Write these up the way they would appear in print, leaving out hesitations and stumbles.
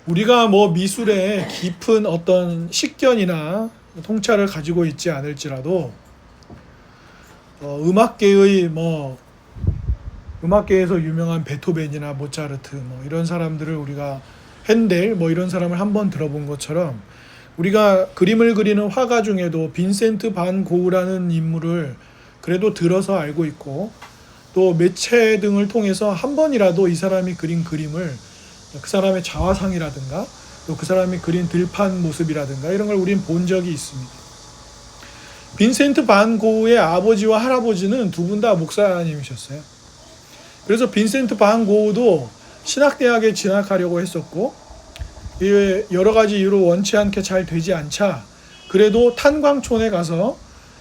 우리가 뭐 미술에 깊은 어떤 식견이나 통찰을 가지고 있지 않을지라도 음악계에서 유명한 베토벤이나 모차르트 뭐 이런 사람들을 우리가 핸델 뭐 이런 사람을 한번 들어본 것처럼 우리가 그림을 그리는 화가 중에도 빈센트 반 고흐라는 인물을 그래도 들어서 알고 있고 또 매체 등을 통해서 한 번이라도 이 사람이 그린 그림을 그 사람의 자화상이라든가 또 그 사람이 그린 들판 모습이라든가 이런 걸 우린 본 적이 있습니다. 빈센트 반 고흐의 아버지와 할아버지는 두 분 다 목사님이셨어요. 그래서 빈센트 반 고흐도 신학대학에 진학하려고 했었고 여러 가지 이유로 원치 않게 잘 되지 않자 그래도 탄광촌에 가서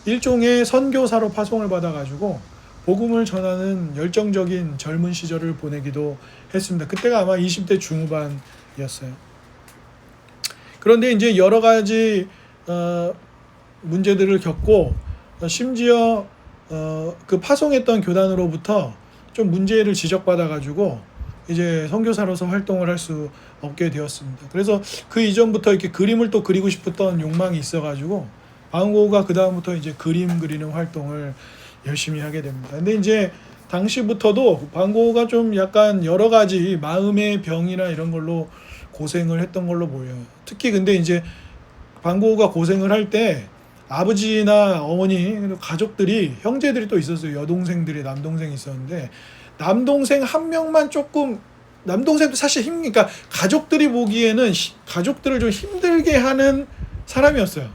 일종의 선교사로 파송을 받아가지고 복음을 전하는 열정적인 젊은 시절을 보내기도 했습니다. 그때가 아마 20대 중후반이었어요. 그런데 이제 여러 가지 문제들을 겪고 심지어 그 파송했던 교단으로부터 좀 문제를 지적받아가지고 이제 선교사로서 활동을 할 수 없게 되었습니다. 그래서 그 이전부터 이렇게 그림을 또 그리고 싶었던 욕망이 있어가지고 반 고흐가 그 다음부터 이제 그림 그리는 활동을 열심히 하게 됩니다. 근데 이제 당시부터도 반 고흐가 좀 약간 여러 가지 마음의 병이나 이런 걸로 고생을 했던 걸로 보여요. 특히 근데 이제 반 고흐가 고생을 할 때 아버지나 어머니 가족들이 형제들이 또 있었어요. 여동생들이 남동생이 있었는데 남동생 한 명만 조금 남동생도 사실 그러니까 가족들이 보기에는 가족들을 좀 힘들게 하는 사람이었어요.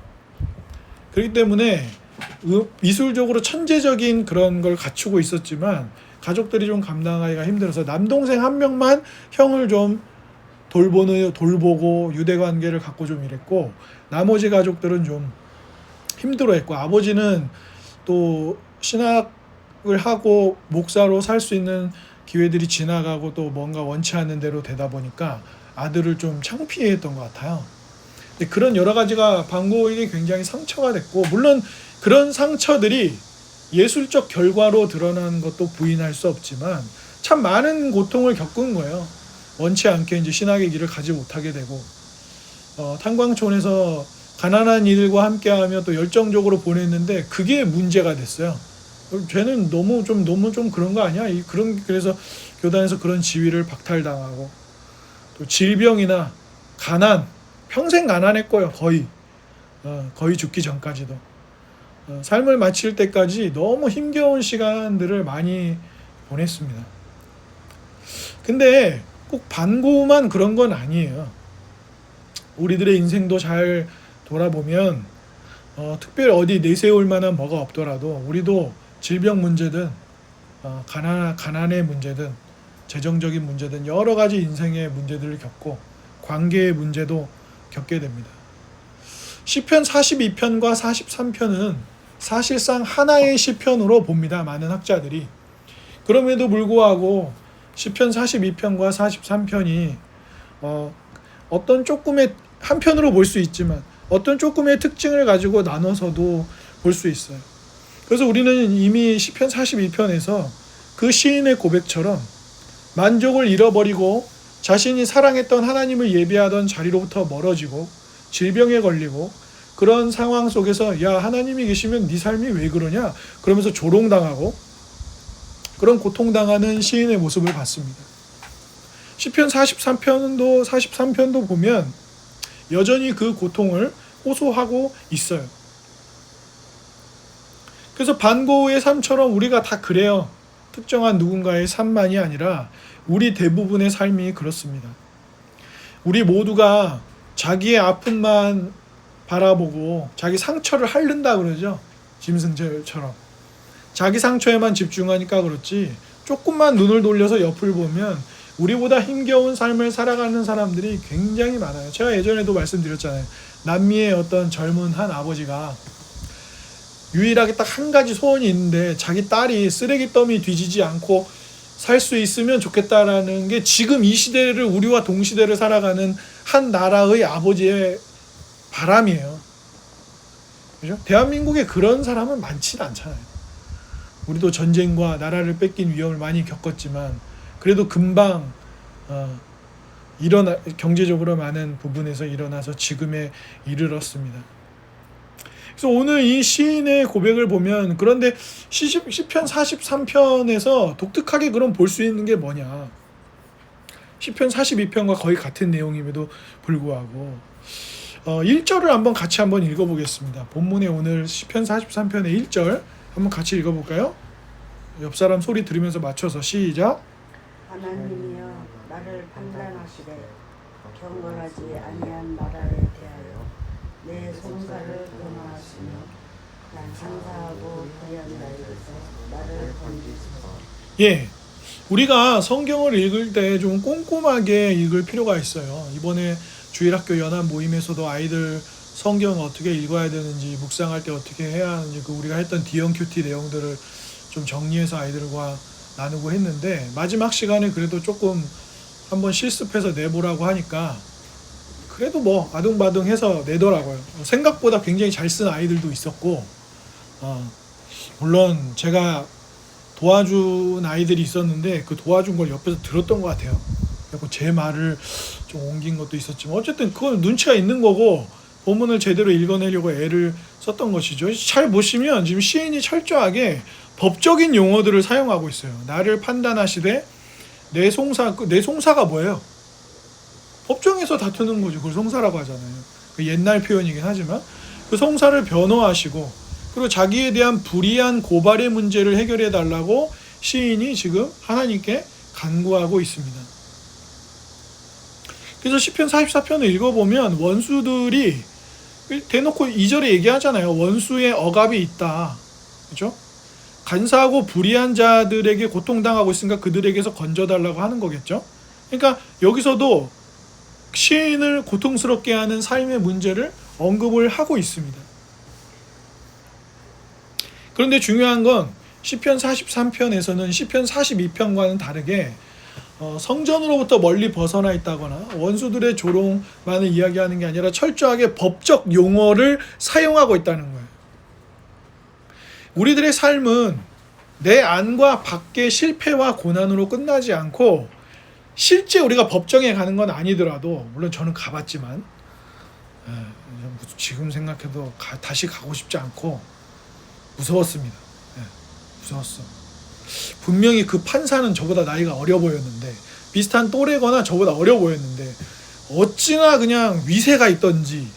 그렇기 때문에 미술적으로 천재적인 그런 걸 갖추고 있었지만 가족들이 좀 감당하기가 힘들어서 남동생 한 명만 형을 좀 돌보고 유대관계를 갖고 좀 이랬고 나머지 가족들은 좀 힘들어했고 아버지는 또 신학을 하고 목사로 살 수 있는 기회들이 지나가고 또 뭔가 원치 않는 대로 되다 보니까 아들을 좀 창피해했던 것 같아요. 근데 그런 여러 가지가 반 고흐에게 굉장히 상처가 됐고 물론 그런 상처들이 예술적 결과로 드러난 것도 부인할 수 없지만 참 많은 고통을 겪은 거예요. 원치 않게 이제 신학의 길을 가지 못하게 되고 탄광촌에서 가난한 이들과 함께하며 또 열정적으로 보냈는데 그게 문제가 됐어요. 쟤는 너무 좀 그런 거 아니야? 그래서 교단에서 그런 지위를 박탈당하고 또 질병이나 가난 평생 가난했고요. 거의 죽기 전까지도 삶을 마칠 때까지 너무 힘겨운 시간들을 많이 보냈습니다. 근데 꼭 반 고흐만 그런 건 아니에요. 우리들의 인생도 잘 돌아보면 특별히 어디 내세울 만한 뭐가 없더라도 우리도 질병 문제든 가난의 문제든 재정적인 문제든 여러 가지 인생의 문제들을 겪고 관계의 문제도 겪게 됩니다. 시편 42편과 43편은 사실상 하나의 시편으로 봅니다. 많은 학자들이. 그럼에도 불구하고 시편 42편과 43편이 어떤 조금의 한편으로 볼 수 있지만 어떤 조금의 특징을 가지고 나눠서도 볼 수 있어요. 그래서 우리는 이미 시편 42편에서 그 시인의 고백처럼 만족을 잃어버리고 자신이 사랑했던 하나님을 예배하던 자리로부터 멀어지고 질병에 걸리고 그런 상황 속에서 야 하나님이 계시면 네 삶이 왜 그러냐 그러면서 조롱당하고 그런 고통당하는 시인의 모습을 봤습니다. 시편 43편도 보면 여전히 그 고통을 호소하고 있어요. 그래서 반 고흐의 삶처럼 우리가 다 그래요. 특정한 누군가의 삶만이 아니라 우리 대부분의 삶이 그렇습니다. 우리 모두가 자기의 아픔만 바라보고 자기 상처를 핥는다 그러죠. 짐승처럼. 자기 상처에만 집중하니까 그렇지 조금만 눈을 돌려서 옆을 보면 우리보다 힘겨운 삶을 살아가는 사람들이 굉장히 많아요. 제가 예전에도 말씀드렸잖아요. 남미의 어떤 젊은 한 아버지가 유일하게 딱 한 가지 소원이 있는데 자기 딸이 쓰레기 더미 뒤지지 않고 살 수 있으면 좋겠다라는 게 지금 이 시대를 우리와 동시대를 살아가는 한 나라의 아버지의 바람이에요. 그죠? 대한민국에 그런 사람은 많지는 않잖아요. 우리도 전쟁과 나라를 뺏긴 위험을 많이 겪었지만 그래도 금방 경제적으로 많은 부분에서 일어나서 지금에 이르렀습니다. 그래서 오늘 이 시인의 고백을 보면, 그런데 시편 43편에서 독특하게 그럼 볼 수 있는 게 뭐냐, 시편 42편과 거의 같은 내용임에도 불구하고 1절을 같이 한번 읽어보겠습니다. 본문에 오늘 시편 43편의 1절 한번 같이 읽어볼까요? 옆 사람 소리 들으면서 맞춰서 시작. 하나님이여 나를 판단하시되 경건하지 아니한 나라에 대하여 내 송사를 변호하시며 장사하고 불의한 자에게서 나를 건지소서. 예, 우리가 성경을 읽을 때 좀 꼼꼼하게 읽을 필요가 있어요. 이번에 주일학교 연합 모임에서도 아이들 성경 어떻게 읽어야 되는지, 묵상할 때 어떻게 해야 하는지, 우리가 했던 DNQT 내용들을 좀 정리해서 아이들과 나누고 했는데, 마지막 시간에 그래도 조금 한번 실습해서 내보라고 하니까 그래도 아둥바둥해서 내더라고요. 생각보다 굉장히 잘 쓴 아이들도 있었고, 물론 제가 도와준 아이들이 있었는데 그 도와준 걸 옆에서 들었던 것 같아요. 그리고 제 말을 좀 옮긴 것도 있었지만 어쨌든 그건 눈치가 있는 거고, 본문을 제대로 읽어내려고 애를 썼던 것이죠. 잘 보시면 지금 시인이 철저하게 법적인 용어들을 사용하고 있어요. 나를 판단하시되 내 송사가 뭐예요? 법정에서 다투는 거죠. 그걸 송사라고 하잖아요. 그 옛날 표현이긴 하지만 그 송사를 변호하시고, 그리고 자기에 대한 불이한 고발의 문제를 해결해 달라고 시인이 지금 하나님께 간구하고 있습니다. 그래서 시편 44편을 읽어보면 원수들이 대놓고 2절에 얘기하잖아요. 원수의 억압이 있다. 그렇죠? 간사하고 불의한 자들에게 고통당하고 있으니까 그들에게서 건져달라고 하는 거겠죠. 그러니까 여기서도 시인을 고통스럽게 하는 삶의 문제를 언급을 하고 있습니다. 그런데 중요한 건 시편 43편에서는 시편 42편과는 다르게 성전으로부터 멀리 벗어나 있다거나 원수들의 조롱만을 이야기하는 게 아니라 철저하게 법적 용어를 사용하고 있다는 거예요. 우리들의 삶은 내 안과 밖의 실패와 고난으로 끝나지 않고, 실제 우리가 법정에 가는 건 아니더라도, 물론 저는 가봤지만 지금 생각해도 다시 가고 싶지 않고 무서웠습니다. 무서웠어. 분명히 그 판사는 저보다 나이가 어려 보였는데, 비슷한 또래거나 저보다 어려 보였는데 어찌나 그냥 위세가 있던지,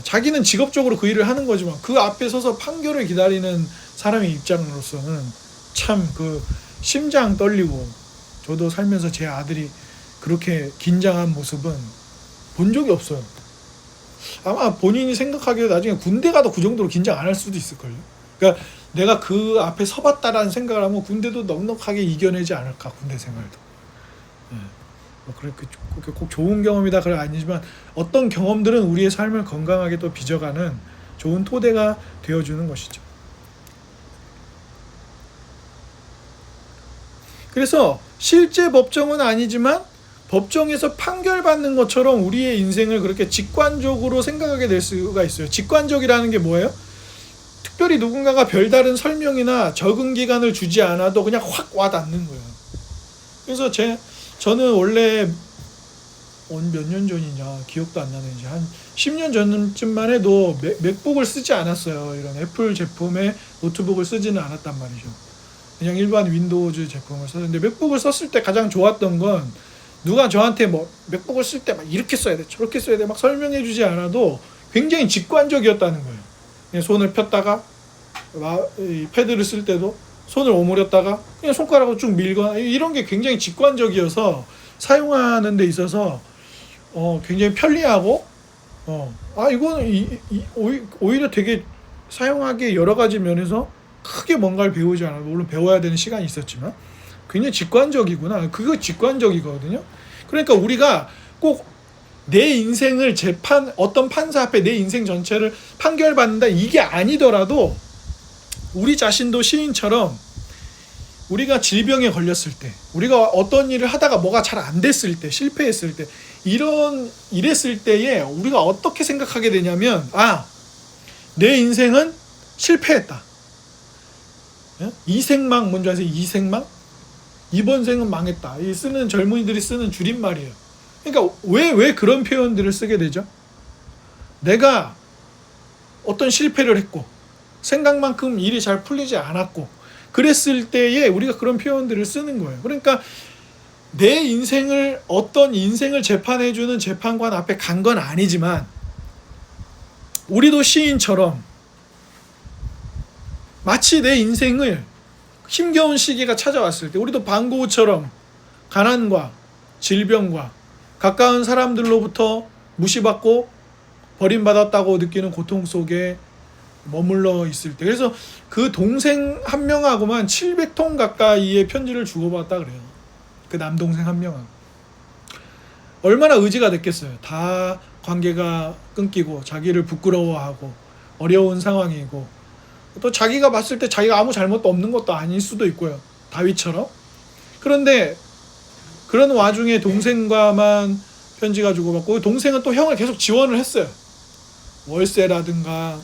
자기는 직업적으로 그 일을 하는 거지만 그 앞에 서서 판결을 기다리는 사람의 입장으로서는 참 그 심장 떨리고, 저도 살면서 제 아들이 그렇게 긴장한 모습은 본 적이 없어요. 아마 본인이 생각하기에 나중에 군대 가도 그 정도로 긴장 안 할 수도 있을걸요. 그러니까 내가 그 앞에 서봤다라는 생각을 하면 군대도 넉넉하게 이겨내지 않을까, 군대 생활도. 그렇게 꼭 좋은 경험이다 그건 아니지만 어떤 경험들은 우리의 삶을 건강하게 또 빚어가는 좋은 토대가 되어주는 것이죠. 그래서 실제 법정은 아니지만 법정에서 판결받는 것처럼 우리의 인생을 그렇게 직관적으로 생각하게 될 수가 있어요. 직관적이라는 게 뭐예요? 특별히 누군가가 별다른 설명이나 적응 기간을 주지 않아도 그냥 확 와닿는 거예요. 그래서 저는 원래 몇 년 전이냐 기억도 안 나네. 이제 한 10년 전쯤만 해도 맥북을 쓰지 않았어요. 이런 애플 제품의 노트북을 쓰지는 않았단 말이죠. 그냥 일반 윈도우즈 제품을 썼는데, 맥북을 썼을 때 가장 좋았던 건 누가 저한테 맥북을 쓸 때 막 이렇게 써야 돼, 저렇게 써야 돼 막 설명해 주지 않아도 굉장히 직관적이었다는 거예요. 그냥 손을 폈다가 패드를 쓸 때도 손을 오므렸다가 그냥 손가락으로 쭉 밀거나, 이런 게 굉장히 직관적이어서 사용하는 데 있어서 굉장히 편리하고 이거는 오히려 되게 사용하기 여러 가지 면에서 크게 뭔가를 배우지 않아도, 물론 배워야 되는 시간이 있었지만 굉장히 직관적이구나, 그거 직관적이거든요. 그러니까 우리가 꼭 내 인생을 어떤 판사 앞에 내 인생 전체를 판결받는다 이게 아니더라도, 우리 자신도 시인처럼 우리가 질병에 걸렸을 때, 우리가 어떤 일을 하다가 뭐가 잘 안 됐을 때, 실패했을 때, 이랬을 때에 우리가 어떻게 생각하게 되냐면, 내 인생은 실패했다. 이생망 뭔지 아세요? 이생망? 이번 생은 망했다. 이 젊은이들이 쓰는 줄임말이에요. 그러니까 왜 그런 표현들을 쓰게 되죠? 내가 어떤 실패를 했고 생각만큼 일이 잘 풀리지 않았고 그랬을 때에 우리가 그런 표현들을 쓰는 거예요. 그러니까 내 인생을 어떤 인생을 재판해주는 재판관 앞에 간 건 아니지만 우리도 시인처럼 마치 내 인생을 힘겨운 시기가 찾아왔을 때 우리도 방고우처럼 가난과 질병과 가까운 사람들로부터 무시받고 버림받았다고 느끼는 고통 속에 머물러 있을 때, 그래서 그 동생 한 명하고만 700통 가까이의 편지를 주고받았다 그래요. 그 남동생 한 명하고. 얼마나 의지가 됐겠어요. 다 관계가 끊기고 자기를 부끄러워하고 어려운 상황이고 또 자기가 봤을 때 자기가 아무 잘못도 없는 것도 아닐 수도 있고요. 다윗처럼. 그런데 그런 와중에 동생과만 편지가 주고받고 동생은 또 형을 계속 지원을 했어요. 월세라든가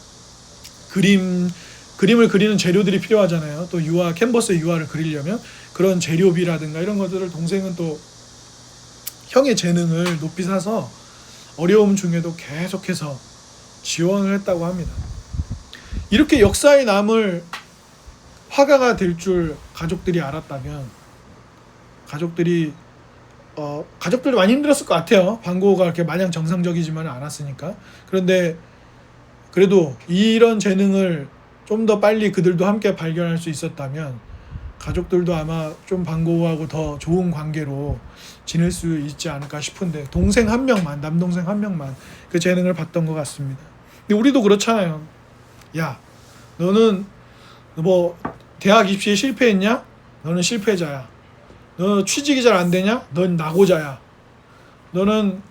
그림을 그리는 재료들이 필요하잖아요. 또 캔버스에 유화를 그리려면 그런 재료비라든가 이런 것들을 동생은 또 형의 재능을 높이 사서 어려움 중에도 계속해서 지원을 했다고 합니다. 이렇게 역사에 남을 화가가 될 줄 가족들이 알았다면 가족들도 많이 힘들었을 것 같아요. 방고가 그렇게 마냥 정상적이지만은 않았으니까. 그런데 그래도 이런 재능을 좀 더 빨리 그들도 함께 발견할 수 있었다면 가족들도 아마 좀 방고하고 더 좋은 관계로 지낼 수 있지 않을까 싶은데 동생 한 명만, 남동생 한 명만 그 재능을 봤던 것 같습니다. 근데 우리도 그렇잖아요. 야, 너는 뭐 대학 입시에 실패했냐? 너는 실패자야. 너 취직이 잘 안 되냐? 넌 낙오자야. 너는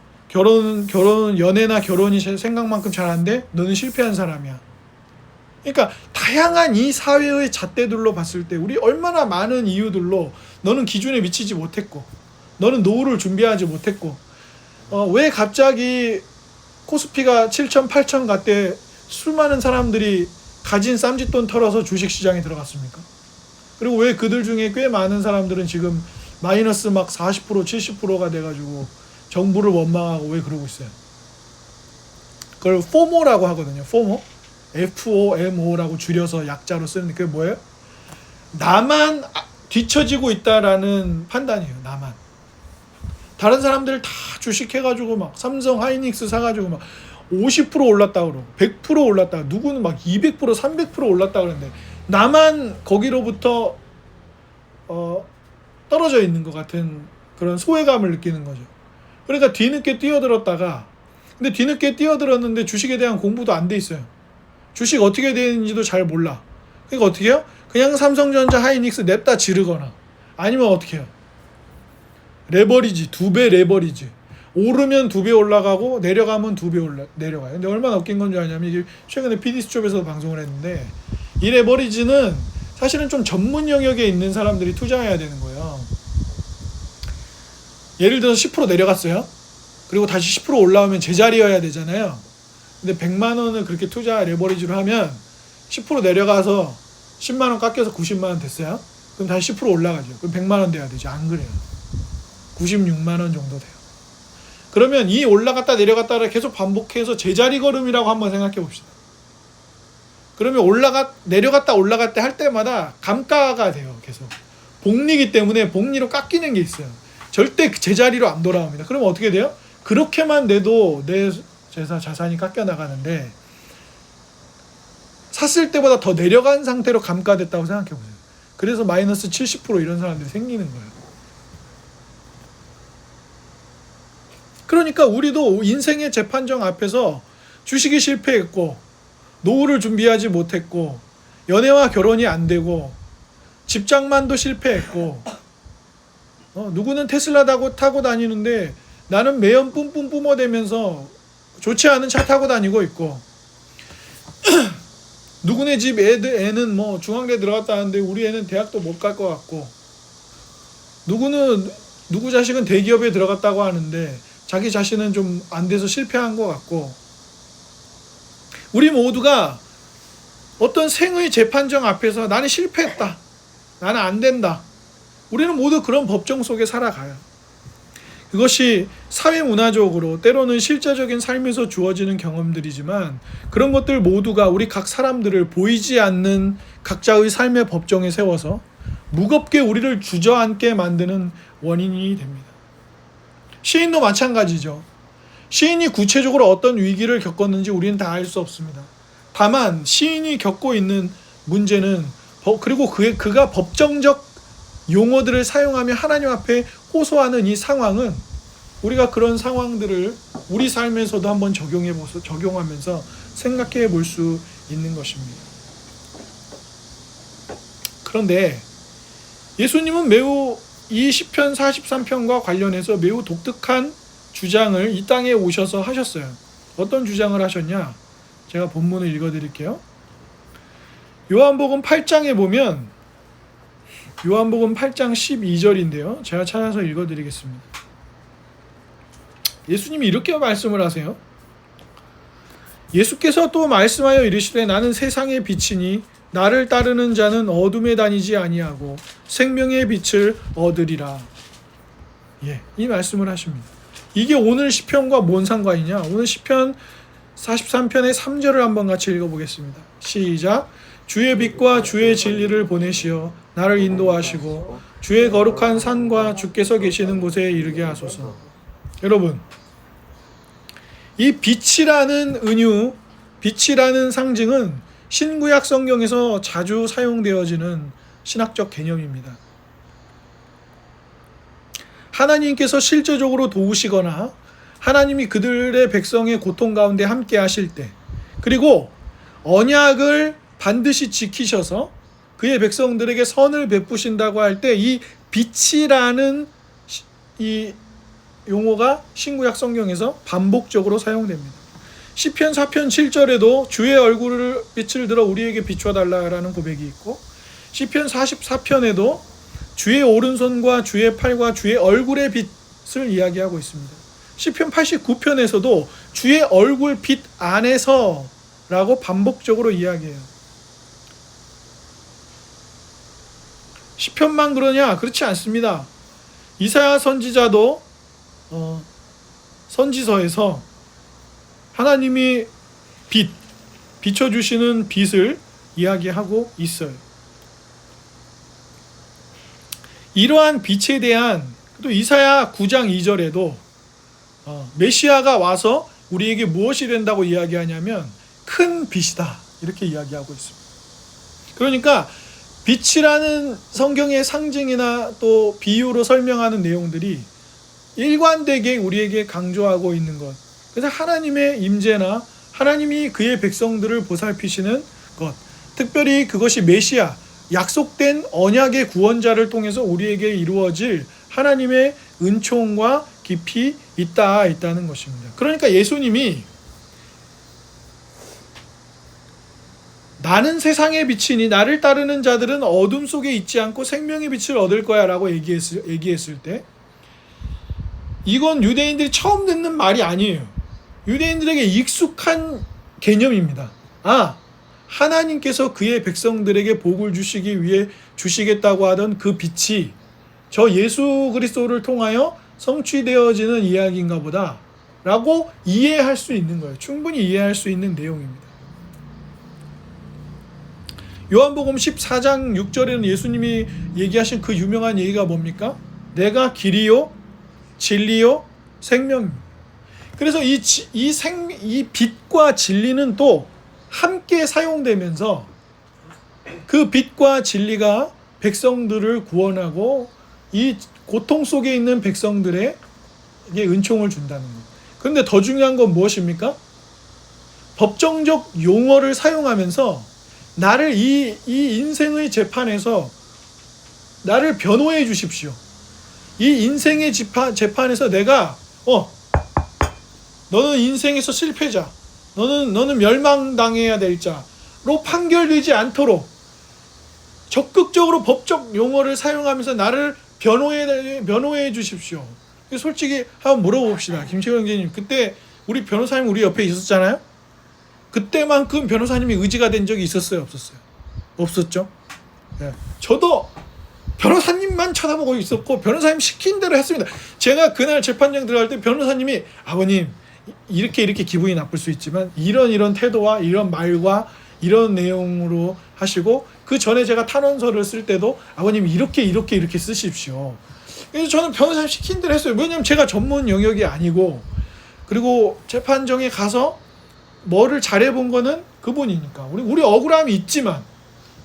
연애나 결혼이 생각만큼 잘 안 돼? 너는 실패한 사람이야. 그러니까 다양한 이 사회의 잣대들로 봤을 때 우리 얼마나 많은 이유들로 너는 기준에 미치지 못했고 너는 노후를 준비하지 못했고 왜 갑자기 코스피가 7천 8천 갔대 수많은 사람들이 가진 쌈짓돈 털어서 주식시장에 들어갔습니까? 그리고 왜 그들 중에 꽤 많은 사람들은 지금 마이너스 막 40% 70%가 돼가지고 정부를 원망하고 왜 그러고 있어요? 그걸 포모라고 하거든요. 포모. FOMO라고 줄여서 약자로 쓰는데 그게 뭐예요? 나만 뒤처지고 있다라는 판단이에요. 나만. 다른 사람들 다 주식해가지고 막 삼성 하이닉스 사가지고 막 50% 올랐다 그러고 100% 올랐다, 누구는 막 200% 300% 올랐다 그러는데 나만 거기로부터 떨어져 있는 것 같은 그런 소외감을 느끼는 거죠. 그러니까 뒤늦게 뛰어들었다가, 근데 뒤늦게 뛰어들었는데 주식에 대한 공부도 안 돼 있어요. 주식 어떻게 되는지도 잘 몰라. 그러니까 어떻게 해요? 그냥 삼성전자 하이닉스 냅다 지르거나 아니면 어떻게 해요? 레버리지, 2배 레버리지. 오르면 2배 올라가고 내려가면 2배 내려가요. 근데 얼마나 웃긴 건 줄 아냐면 이게 최근에 PD수첩에서 방송을 했는데 이 레버리지는 사실은 좀 전문 영역에 있는 사람들이 투자해야 되는 거예요. 예를 들어서 10% 내려갔어요. 그리고 다시 10% 올라오면 제자리여야 되잖아요. 근데 100만 원을 그렇게 투자 레버리지로 하면 10% 내려가서 10만 원 깎여서 90만 원 됐어요. 그럼 다시 10% 올라가죠. 그럼 100만 원 돼야 되죠. 안 그래요. 96만 원 정도 돼요. 그러면 이 올라갔다 내려갔다를 계속 반복해서 제자리 걸음이라고 한번 생각해 봅시다. 그러면 내려갔다 올라갔다 할 때마다 감가가 돼요. 계속. 복리기 때문에 복리로 깎이는 게 있어요. 절대 제자리로 안 돌아옵니다. 그러면 어떻게 돼요? 그렇게만 돼도 내 자산이 깎여 나가는데 샀을 때보다 더 내려간 상태로 감가됐다고 생각해 보세요. 그래서 마이너스 70% 이런 사람들이 생기는 거예요. 그러니까 우리도 인생의 재판정 앞에서 주식이 실패했고 노후를 준비하지 못했고 연애와 결혼이 안 되고 집장만도 실패했고 누구는 테슬라 타고 다니는데 나는 매연 뿜뿜 뿜어대면서 좋지 않은 차 타고 다니고 있고 누구네 집 애는 뭐 중앙대 들어갔다 하는데 우리 애는 대학도 못 갈 것 같고 누구 자식은 대기업에 들어갔다고 하는데 자기 자신은 좀 안 돼서 실패한 것 같고 우리 모두가 어떤 생의 재판정 앞에서 나는 실패했다. 나는 안 된다. 우리는 모두 그런 법정 속에 살아가요. 이것이 사회문화적으로 때로는 실제적인 삶에서 주어지는 경험들이지만 그런 것들 모두가 우리 각 사람들을 보이지 않는 각자의 삶의 법정에 세워서 무겁게 우리를 주저앉게 만드는 원인이 됩니다. 시인도 마찬가지죠. 시인이 구체적으로 어떤 위기를 겪었는지 우리는 다 알 수 없습니다. 다만 시인이 겪고 있는 문제는 그리고 그가 법정적 용어들을 사용하며 하나님 앞에 호소하는 이 상황은 우리가 그런 상황들을 우리 삶에서도 한번 적용하면서 생각해 볼 수 있는 것입니다. 그런데 예수님은 매우 이 시편 43편과 관련해서 매우 독특한 주장을 이 땅에 오셔서 하셨어요. 어떤 주장을 하셨냐? 제가 본문을 읽어드릴게요. 요한복음 8장에 보면 요한복음 8장 12절인데요. 제가 찾아서 읽어드리겠습니다. 예수님이 이렇게 말씀을 하세요. 예수께서 또 말씀하여 이르시되 나는 세상의 빛이니 나를 따르는 자는 어둠에 다니지 아니하고 생명의 빛을 얻으리라. 이 말씀을 하십니다. 이게 오늘 시편과 뭔 상관이냐? 오늘 시편 43편의 3절을 한번 같이 읽어보겠습니다. 시작. 주의 빛과 주의 진리를 보내시어 나를 인도하시고 주의 거룩한 산과 주께서 계시는 곳에 이르게 하소서. 여러분, 이 빛이라는 은유, 빛이라는 상징은 신구약 성경에서 자주 사용되어지는 신학적 개념입니다. 하나님께서 실제적으로 도우시거나 하나님이 그들의 백성의 고통 가운데 함께 하실 때, 그리고 언약을 반드시 지키셔서 그의 백성들에게 선을 베푸신다고 할 때 이 빛이라는 이 용어가 신구약 성경에서 반복적으로 사용됩니다. 시편 4편 7절에도 주의 얼굴을 빛을 들어 우리에게 비춰달라라는 고백이 있고, 시편 44편에도 주의 오른손과 주의 팔과 주의 얼굴의 빛을 이야기하고 있습니다. 시편 89편에서도 주의 얼굴 빛 안에서 라고 반복적으로 이야기해요. 시편만 그러냐? 그렇지 않습니다. 이사야 선지자도 선지서에서 하나님이 비춰주시는 빛을 이야기하고 있어요. 이러한 빛에 대한, 또 이사야 9장 2절에도 메시아가 와서 우리에게 무엇이 된다고 이야기하냐면 큰 빛이다, 이렇게 이야기하고 있습니다. 그러니까 빛이라는 성경의 상징이나 또 비유로 설명하는 내용들이 일관되게 우리에게 강조하고 있는 것, 그래서 하나님의 임재나 하나님이 그의 백성들을 보살피시는 것, 특별히 그것이 메시아, 약속된 언약의 구원자를 통해서 우리에게 이루어질 하나님의 은총과 깊이 있다는 것입니다. 그러니까 예수님이 나는 세상의 빛이니 나를 따르는 자들은 어둠 속에 있지 않고 생명의 빛을 얻을 거야 라고 얘기했을 때, 이건 유대인들이 처음 듣는 말이 아니에요. 유대인들에게 익숙한 개념입니다. 하나님께서 그의 백성들에게 복을 주시기 위해 주시겠다고 하던 그 빛이 저 예수 그리스도를 통하여 성취되어지는 이야기인가 보다 라고 이해할 수 있는 거예요. 충분히 이해할 수 있는 내용입니다. 요한복음 14장 6절에는 예수님이 얘기하신 그 유명한 얘기가 뭡니까? 내가 길이요 진리요 생명입니다. 그래서 이 빛과 진리는 또 함께 사용되면서 그 빛과 진리가 백성들을 구원하고 이 고통 속에 있는 백성들에게 은총을 준다는 것. 그런데 더 중요한 건 무엇입니까? 법정적 용어를 사용하면서 나를 이 인생의 재판에서 나를 변호해 주십시오. 이 인생의 재판에서 내가 너는 인생에서 실패자, 너는 멸망당해야 될 자로 판결되지 않도록 적극적으로 법적 용어를 사용하면서 나를 변호해 주십시오. 솔직히 한번 물어봅시다. 김채원 형제님, 그때 우리 변호사님 우리 옆에 있었잖아요? 그때만큼 변호사님이 의지가 된 적이 있었어요? 없었어요? 없었죠? 네. 저도 변호사님만 쳐다보고 있었고 변호사님 시킨 대로 했습니다. 제가 그날 재판장 들어갈 때 변호사님이 아버님 이렇게 기분이 나쁠 수 있지만 이런 태도와 이런 말과 이런 내용으로 하시고 그 전에 제가 탄원서를 쓸 때도 아버님 이렇게 쓰십시오. 그래서 저는 변호사님 시킨 대로 했어요. 왜냐하면 제가 전문 영역이 아니고 그리고 재판정에 가서 뭐를 잘해본 거는 그분이니까 우리 억울함이 있지만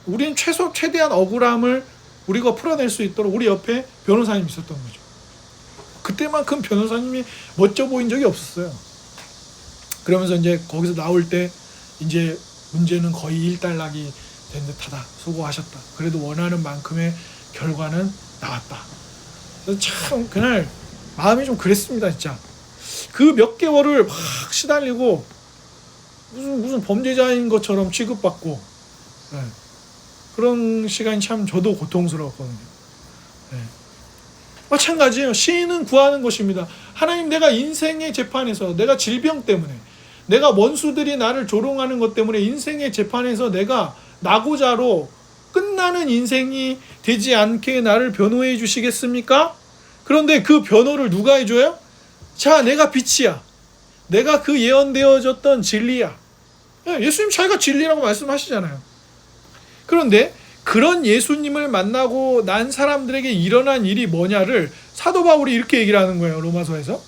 우리는 최대한 억울함을 우리가 풀어낼 수 있도록 우리 옆에 변호사님이 있었던 거죠. 그때만큼 변호사님이 멋져 보인 적이 없었어요. 그러면서 이제 거기서 나올 때 이제 문제는 거의 일단락이 된 듯하다. 수고하셨다. 그래도 원하는 만큼의 결과는 나왔다. 그래서 참 그날 마음이 좀 그랬습니다. 진짜 그 몇 개월을 막 시달리고 무슨 범죄자인 것처럼 취급받고 네. 그런 시간이 참 저도 고통스러웠거든요. 네. 마찬가지예요. 시인은 구하는 것입니다. 하나님, 내가 인생의 재판에서 내가 질병 때문에 내가 원수들이 나를 조롱하는 것 때문에 인생의 재판에서 내가 낙오자로 끝나는 인생이 되지 않게 나를 변호해 주시겠습니까? 그런데 그 변호를 누가 해줘요? 자, 내가 빛이야. 내가 그 예언되어졌던 진리야. 예수님 자기가 진리라고 말씀하시잖아요. 그런데 그런 예수님을 만나고 난 사람들에게 일어난 일이 뭐냐를 사도 바울이 이렇게 얘기를 하는 거예요. 로마서에서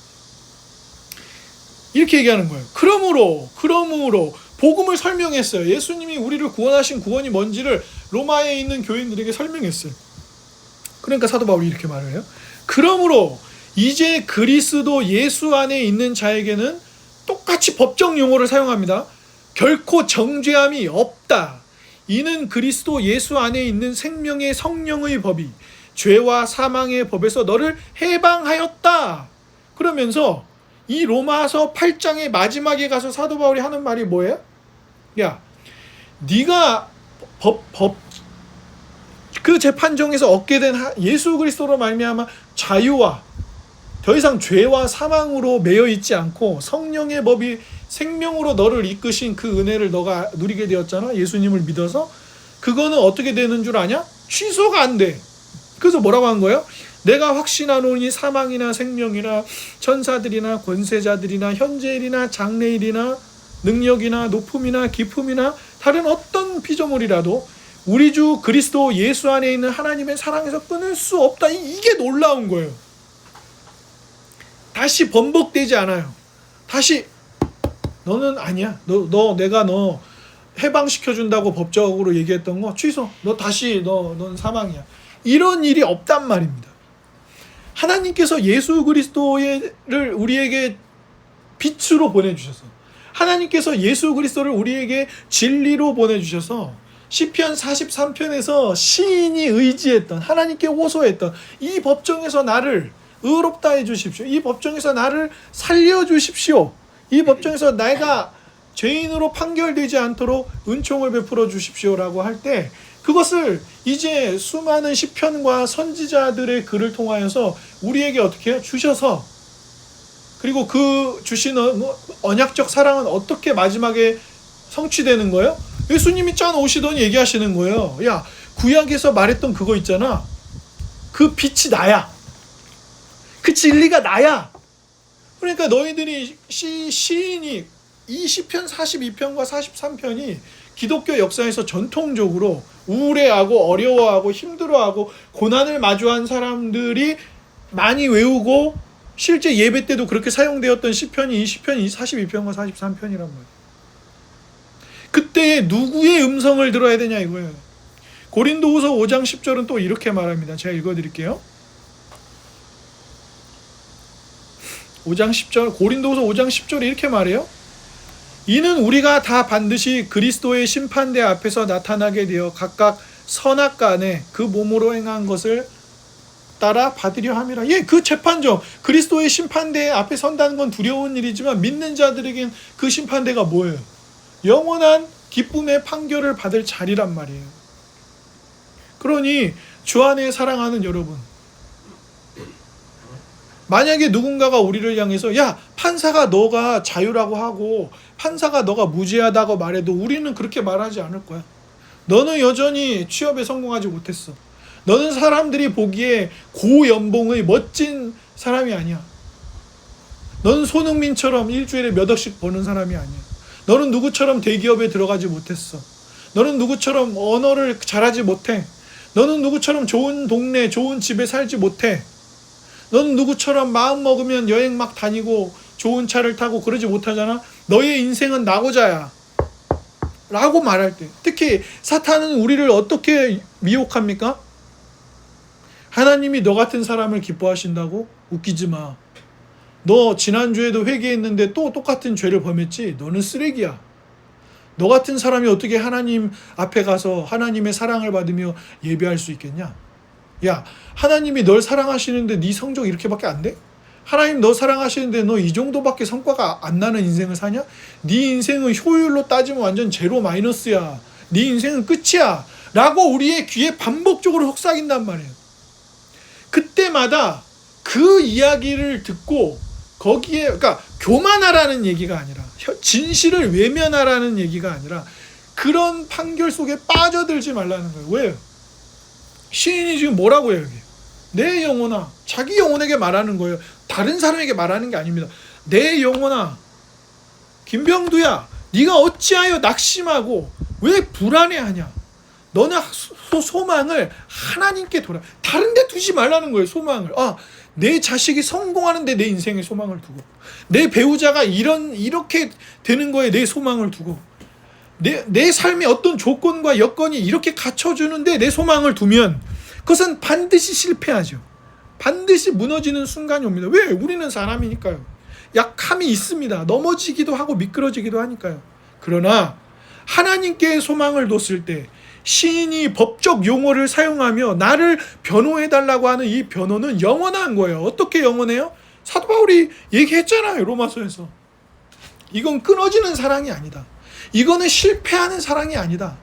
이렇게 얘기하는 거예요. 그러므로 복음을 설명했어요. 예수님이 우리를 구원하신 구원이 뭔지를 로마에 있는 교인들에게 설명했어요. 그러니까 사도 바울이 이렇게 말을 해요. 그러므로 이제 그리스도 예수 안에 있는 자에게는 똑같이 법정 용어를 사용합니다. 결코 정죄함이 없다. 이는 그리스도 예수 안에 있는 생명의 성령의 법이 죄와 사망의 법에서 너를 해방하였다. 그러면서 이 로마서 8장의 마지막에 가서 사도 바울이 하는 말이 뭐예요? 야, 네가 그 재판정에서 얻게 된 예수 그리스도로 말미암아 자유와 더 이상 죄와 사망으로 매여 있지 않고 성령의 법이 생명으로 너를 이끄신 그 은혜를 너가 누리게 되었잖아. 예수님을 믿어서. 그거는 어떻게 되는 줄 아냐? 취소가 안 돼. 그래서 뭐라고 한 거예요? 내가 확신하노니 사망이나 생명이나 천사들이나 권세자들이나 현재일이나 장래일이나 능력이나 높음이나 깊음이나 다른 어떤 피조물이라도 우리 주 그리스도 예수 안에 있는 하나님의 사랑에서 끊을 수 없다. 이게 놀라운 거예요. 다시 번복되지 않아요. 다시 너는 아니야. 내가 너 해방시켜준다고 법적으로 얘기했던 거 취소. 너 다시 넌 사망이야. 이런 일이 없단 말입니다. 하나님께서 예수 그리스도를 우리에게 빛으로 보내주셔서 하나님께서 예수 그리스도를 우리에게 진리로 보내주셔서 시편 43편에서 시인이 의지했던 하나님께 호소했던 이 법정에서 나를 의롭다 해주십시오. 이 법정에서 나를 살려주십시오. 이 법정에서 내가 죄인으로 판결되지 않도록 은총을 베풀어 주십시오라고 할 때 그것을 이제 수많은 시편과 선지자들의 글을 통하여서 우리에게 어떻게 해요? 주셔서 그리고 그 주시는 언약적 사랑은 어떻게 마지막에 성취되는 거예요? 예수님이 짠 오시더니 얘기하시는 거예요. 야, 구약에서 말했던 그거 있잖아. 그 빛이 나야. 그 진리가 나야. 그러니까 너희들이 시인이 이 시편 42편과 43편이 기독교 역사에서 전통적으로 우울해하고 어려워하고 힘들어하고 고난을 마주한 사람들이 많이 외우고 실제 예배 때도 그렇게 사용되었던 시편이 이 시편이 42편과 43편이란 말이에요. 그때 누구의 음성을 들어야 되냐 이거예요. 고린도후서 5장 10절은 또 이렇게 말합니다. 제가 읽어드릴게요. 5장 10절 고린도후서 5장 10절에 이렇게 말해요. 이는 우리가 다 반드시 그리스도의 심판대 앞에서 나타나게 되어 각각 선악간에 그 몸으로 행한 것을 따라 받으려 함이라. 예, 그 재판정 그리스도의 심판대 앞에 선다는 건 두려운 일이지만 믿는 자들에겐 그 심판대가 뭐예요? 영원한 기쁨의 판결을 받을 자리란 말이에요. 그러니 주 안에 사랑하는 여러분, 만약에 누군가가 우리를 향해서 야, 판사가 너가 자유라고 하고 판사가 너가 무죄하다고 말해도 우리는 그렇게 말하지 않을 거야. 너는 여전히 취업에 성공하지 못했어. 너는 사람들이 보기에 고연봉의 멋진 사람이 아니야. 너는 손흥민처럼 일주일에 몇 억씩 버는 사람이 아니야. 너는 누구처럼 대기업에 들어가지 못했어. 너는 누구처럼 언어를 잘하지 못해. 너는 누구처럼 좋은 동네, 좋은 집에 살지 못해. 너는 누구처럼 마음 먹으면 여행 막 다니고 좋은 차를 타고 그러지 못하잖아. 너의 인생은 나고자야 라고 말할 때, 특히 사탄은 우리를 어떻게 미혹합니까? 하나님이 너 같은 사람을 기뻐하신다고? 웃기지 마. 너 지난주에도 회개했는데 또 똑같은 죄를 범했지? 너는 쓰레기야. 너 같은 사람이 어떻게 하나님 앞에 가서 하나님의 사랑을 받으며 예배할 수 있겠냐? 야, 하나님이 널 사랑하시는데 네 성적 이렇게밖에 안 돼? 하나님 너 사랑하시는데 너 이 정도밖에 성과가 안 나는 인생을 사냐? 네 인생은 효율로 따지면 완전 제로 마이너스야. 네 인생은 끝이야 라고 우리의 귀에 반복적으로 속삭인단 말이에요. 그때마다 그 이야기를 듣고 거기에, 그러니까 교만하라는 얘기가 아니라, 진실을 외면하라는 얘기가 아니라, 그런 판결 속에 빠져들지 말라는 거예요. 왜요? 시인이 지금 뭐라고 해요, 여기? 내 영혼아, 자기 영혼에게 말하는 거예요. 다른 사람에게 말하는 게 아닙니다. 내 영혼아, 김병두야, 네가 어찌하여 낙심하고 왜 불안해하냐? 너는 소망을 하나님께 돌아. 다른 데 두지 말라는 거예요, 소망을. 내 자식이 성공하는데 내 인생에 소망을 두고, 내 배우자가 이렇게 되는 거에 내 소망을 두고, 내 삶의 어떤 조건과 여건이 이렇게 갖춰주는데 내 소망을 두면 그것은 반드시 실패하죠. 반드시 무너지는 순간이 옵니다. 왜? 우리는 사람이니까요. 약함이 있습니다. 넘어지기도 하고 미끄러지기도 하니까요. 그러나 하나님께 소망을 뒀을 때 시인이 법적 용어를 사용하며 나를 변호해달라고 하는 이 변호는 영원한 거예요. 어떻게 영원해요? 사도 바울이 얘기했잖아요, 로마서에서. 이건 끊어지는 사랑이 아니다. 이거는 실패하는 사랑이 아니다.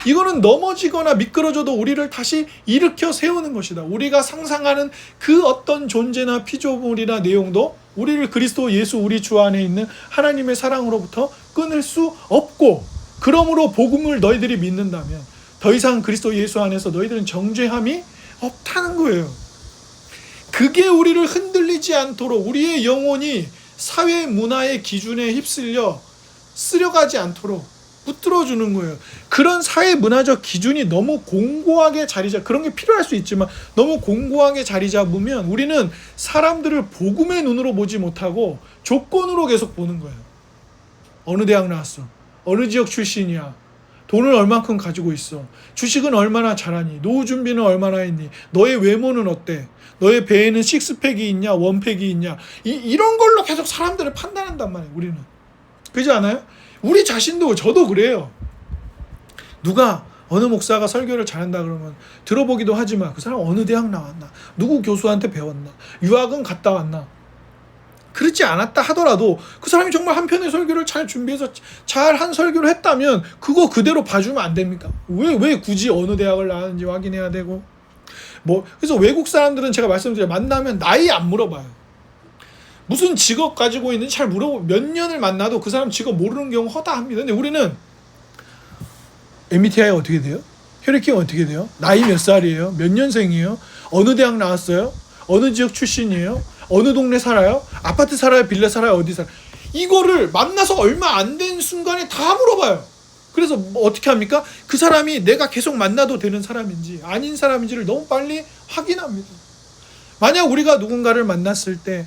이거는 넘어지거나 미끄러져도 우리를 다시 일으켜 세우는 것이다. 우리가 상상하는 그 어떤 존재나 피조물이나 내용도 우리를 그리스도 예수 우리 주 안에 있는 하나님의 사랑으로부터 끊을 수 없고, 그러므로 복음을 너희들이 믿는다면 더 이상 그리스도 예수 안에서 너희들은 정죄함이 없다는 거예요. 그게 우리를 흔들리지 않도록, 우리의 영혼이 사회 문화의 기준에 휩쓸려 쓰려가지 않도록 붙들어주는 거예요. 그런 사회 문화적 기준이 너무 공고하게 그런 게 필요할 수 있지만 너무 공고하게 자리 잡으면 우리는 사람들을 복음의 눈으로 보지 못하고 조건으로 계속 보는 거예요. 어느 대학 나왔어? 어느 지역 출신이야? 돈을 얼만큼 가지고 있어? 주식은 얼마나 잘하니? 노후 준비는 얼마나 했니? 너의 외모는 어때? 너의 배에는 식스팩이 있냐? 원팩이 있냐? 이런 걸로 계속 사람들을 판단한단 말이에요, 우리는. 그렇지 않아요? 우리 자신도, 저도 그래요. 누가 어느 목사가 설교를 잘한다 그러면 들어보기도 하지만 그 사람 어느 대학 나왔나? 누구 교수한테 배웠나? 유학은 갔다 왔나? 그렇지 않았다 하더라도 그 사람이 정말 한 편의 설교를 잘 준비해서 잘한 설교를 했다면 그거 그대로 봐주면 안 됩니까? 왜 굳이 어느 대학을 나왔는지 확인해야 되고, 그래서 외국 사람들은 제가 말씀드려, 만나면 나이 안 물어봐요. 무슨 직업 가지고 있는지 잘 물어보고, 몇 년을 만나도 그 사람 직업 모르는 경우 허다합니다. 근데 우리는 MBTI 어떻게 돼요? 혈액형 어떻게 돼요? 나이 몇 살이에요? 몇 년생이에요? 어느 대학 나왔어요? 어느 지역 출신이에요? 어느 동네 살아요? 아파트 살아요? 빌라 살아요? 어디 살아요? 이거를 만나서 얼마 안 된 순간에 다 물어봐요. 그래서 어떻게 합니까? 그 사람이 내가 계속 만나도 되는 사람인지 아닌 사람인지를 너무 빨리 확인합니다. 만약 우리가 누군가를 만났을 때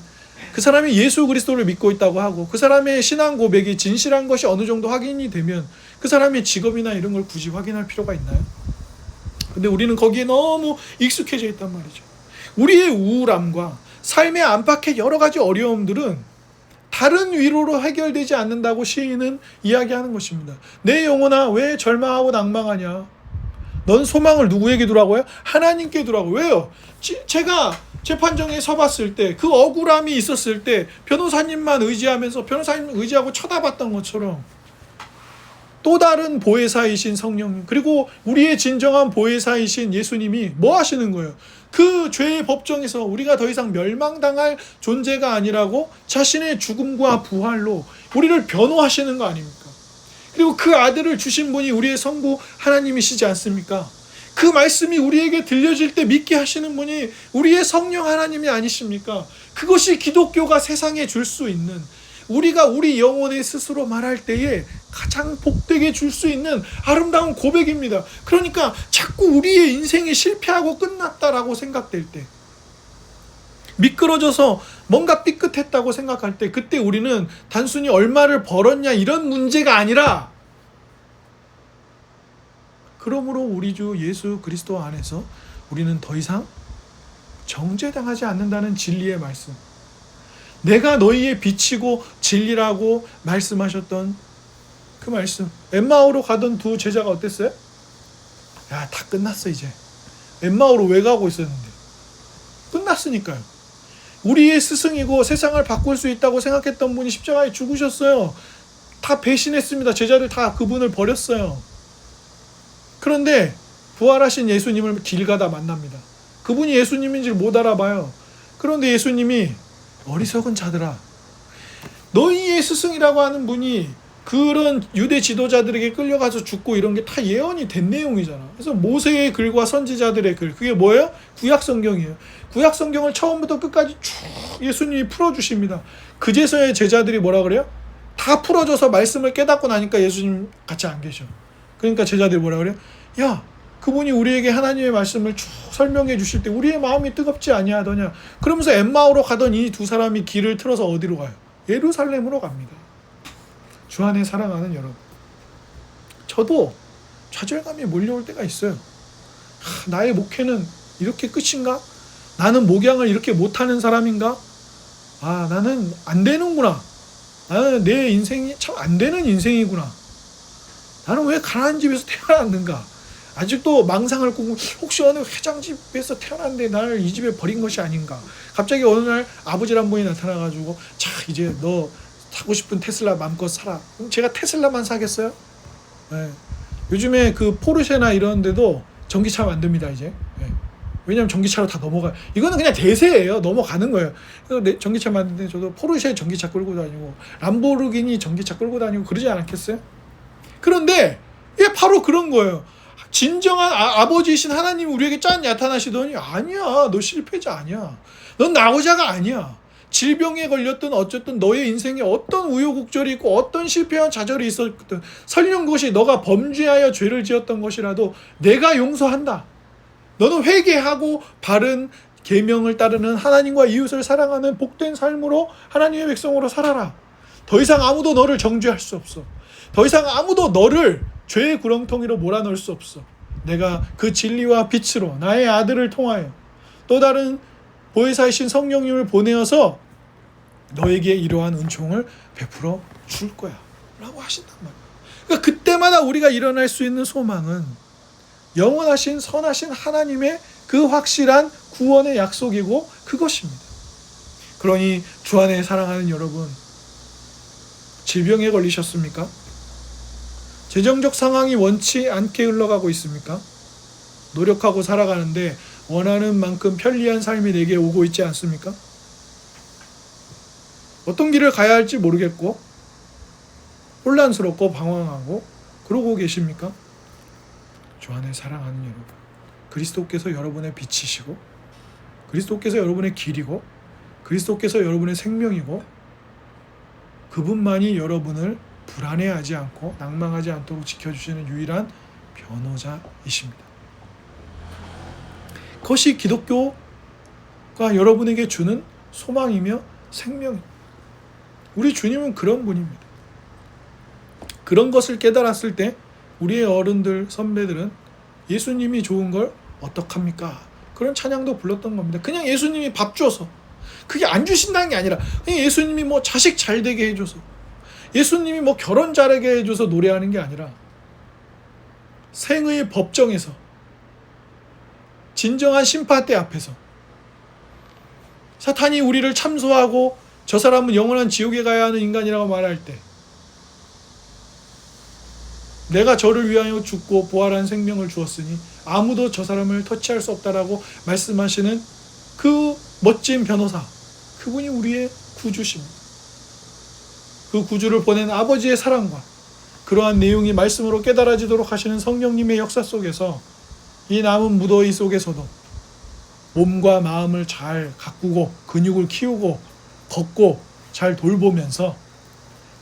그 사람이 예수 그리스도를 믿고 있다고 하고 그 사람의 신앙 고백이 진실한 것이 어느 정도 확인이 되면 그 사람의 직업이나 이런 걸 굳이 확인할 필요가 있나요? 근데 우리는 거기에 너무 익숙해져 있단 말이죠. 우리의 우울함과 삶의 안팎의 여러 가지 어려움들은 다른 위로로 해결되지 않는다고 시인은 이야기하는 것입니다. 내 영혼아, 왜 절망하고 낭망하냐? 넌 소망을 누구에게 두라고요? 하나님께 두라고. 왜요? 제가 재판정에 서봤을 때, 그 억울함이 있었을 때 변호사님만 의지하면서 변호사님 의지하고 쳐다봤던 것처럼 또 다른 보혜사이신 성령님, 그리고 우리의 진정한 보혜사이신 예수님이 뭐 하시는 거예요? 그 죄의 법정에서 우리가 더 이상 멸망당할 존재가 아니라고 자신의 죽음과 부활로 우리를 변호하시는 거 아닙니까? 그리고 그 아들을 주신 분이 우리의 성부 하나님이시지 않습니까? 그 말씀이 우리에게 들려질 때 믿게 하시는 분이 우리의 성령 하나님이 아니십니까? 그것이 기독교가 세상에 줄 수 있는, 우리가 우리 영혼에 스스로 말할 때에 가장 복되게 줄 수 있는 아름다운 고백입니다. 그러니까 자꾸 우리의 인생이 실패하고 끝났다라고 생각될 때, 미끄러져서 뭔가 삐끗했다고 생각할 때, 그때 우리는 단순히 얼마를 벌었냐 이런 문제가 아니라, 그러므로 우리 주 예수 그리스도 안에서 우리는 더 이상 정죄당하지 않는다는 진리의 말씀, 내가 너희의 빛이고 진리라고 말씀하셨던 그 말씀. 엠마오로 가던 두 제자가 어땠어요? 야, 다 끝났어 이제. 엠마오로 왜 가고 있었는데? 끝났으니까요. 우리의 스승이고 세상을 바꿀 수 있다고 생각했던 분이 십자가에 죽으셨어요. 다 배신했습니다. 제자들 다 그분을 버렸어요. 그런데 부활하신 예수님을 길 가다 만납니다. 그분이 예수님인지 못 알아봐요. 그런데 예수님이 어리석은 자들아, 너희의 스승이라고 하는 분이 그런 유대 지도자들에게 끌려가서 죽고 이런 게 다 예언이 된 내용이잖아. 그래서 모세의 글과 선지자들의 글, 그게 뭐예요? 구약 성경이에요. 구약 성경을 처음부터 끝까지 쭉 예수님이 풀어주십니다. 그제서야 제자들이 뭐라 그래요? 다 풀어줘서 말씀을 깨닫고 나니까 예수님 같이 안 계셔. 그러니까 제자들이 뭐라 그래요? 야, 그분이 우리에게 하나님의 말씀을 쭉 설명해 주실 때 우리의 마음이 뜨겁지 아니하더냐. 그러면서 엠마오로 가던 이 두 사람이 길을 틀어서 어디로 가요? 예루살렘으로 갑니다. 주 안에 사랑하는 여러분, 저도 좌절감이 몰려올 때가 있어요. 나의 목회는 이렇게 끝인가? 나는 목양을 이렇게 못하는 사람인가? 나는 안 되는구나. 나는 내 인생이 참 안 되는 인생이구나. 나는 왜 가난한 집에서 태어났는가? 아직도 망상을 꾸고 혹시 어느 회장집에서 태어났는데 나를 이 집에 버린 것이 아닌가? 갑자기 어느 날 아버지란 분이 나타나가지고, 자, 이제 너 사고 싶은 테슬라 마음껏 사라. 그럼 제가 테슬라만 사겠어요? 네. 요즘에 그 포르쉐나 이런 데도 전기차 만듭니다 이제. 네. 왜냐면 전기차로 다 넘어가요. 이거는 그냥 대세예요. 넘어가는 거예요. 그래서 전기차 만드는데 저도 포르쉐 전기차 끌고 다니고 람보르기니 전기차 끌고 다니고 그러지 않았겠어요? 그런데 이게 바로 그런 거예요. 진정한 아버지이신 하나님이 우리에게 짠 나타나시더니, 아니야, 너 실패자 아니야. 넌 낙오자가 아니야. 질병에 걸렸든 어쨌든 너의 인생에 어떤 우여곡절이 있고 어떤 실패와 좌절이 있었든, 설령 그것이 너가 범죄하여 죄를 지었던 것이라도 내가 용서한다. 너는 회개하고 바른 계명을 따르는 하나님과 이웃을 사랑하는 복된 삶으로 하나님의 백성으로 살아라. 더 이상 아무도 너를 정죄할 수 없어. 더 이상 아무도 너를 죄의 구렁텅이로 몰아넣을 수 없어. 내가 그 진리와 빛으로 나의 아들을 통하여 또 다른 보혜사이신 성령님을 보내어서 너에게 이러한 은총을 베풀어 줄 거야 라고 하신단 말이야. 그러니까 그때마다 우리가 일어날 수 있는 소망은 영원하신 선하신 하나님의 그 확실한 구원의 약속이고 그것입니다. 그러니 주 안에 사랑하는 여러분, 질병에 걸리셨습니까? 재정적 상황이 원치 않게 흘러가고 있습니까? 노력하고 살아가는데 원하는 만큼 편리한 삶이 내게 오고 있지 않습니까? 어떤 길을 가야 할지 모르겠고 혼란스럽고 방황하고 그러고 계십니까? 주 안에 사랑하는 여러분, 그리스도께서 여러분의 빛이시고 그리스도께서 여러분의 길이고 그리스도께서 여러분의 생명이고 그분만이 여러분을 불안해하지 않고 낭망하지 않도록 지켜주시는 유일한 변호자이십니다. 그것이 기독교가 여러분에게 주는 소망이며 생명입니다. 우리 주님은 그런 분입니다. 그런 것을 깨달았을 때 우리의 어른들, 선배들은 예수님이 좋은 걸 어떡합니까? 그런 찬양도 불렀던 겁니다. 그냥 예수님이 밥 줘서, 그게 안 주신다는 게 아니라 그냥 예수님이 뭐 자식 잘 되게 해줘서, 예수님이 뭐 결혼 잘하게 해줘서 노래하는 게 아니라 생의 법정에서 진정한 심판대 앞에서 사탄이 우리를 참소하고 저 사람은 영원한 지옥에 가야 하는 인간이라고 말할 때 내가 저를 위하여 죽고 부활한 생명을 주었으니 아무도 저 사람을 터치할 수 없다라고 말씀하시는 그 멋진 변호사, 그분이 우리의 구주십니다. 그 구주를 보낸 아버지의 사랑과 그러한 내용이 말씀으로 깨달아지도록 하시는 성령님의 역사 속에서 이 남은 무더위 속에서도 몸과 마음을 잘 가꾸고 근육을 키우고 걷고 잘 돌보면서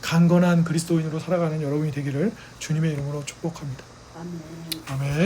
강건한 그리스도인으로 살아가는 여러분이 되기를 주님의 이름으로 축복합니다. 아멘. 아멘.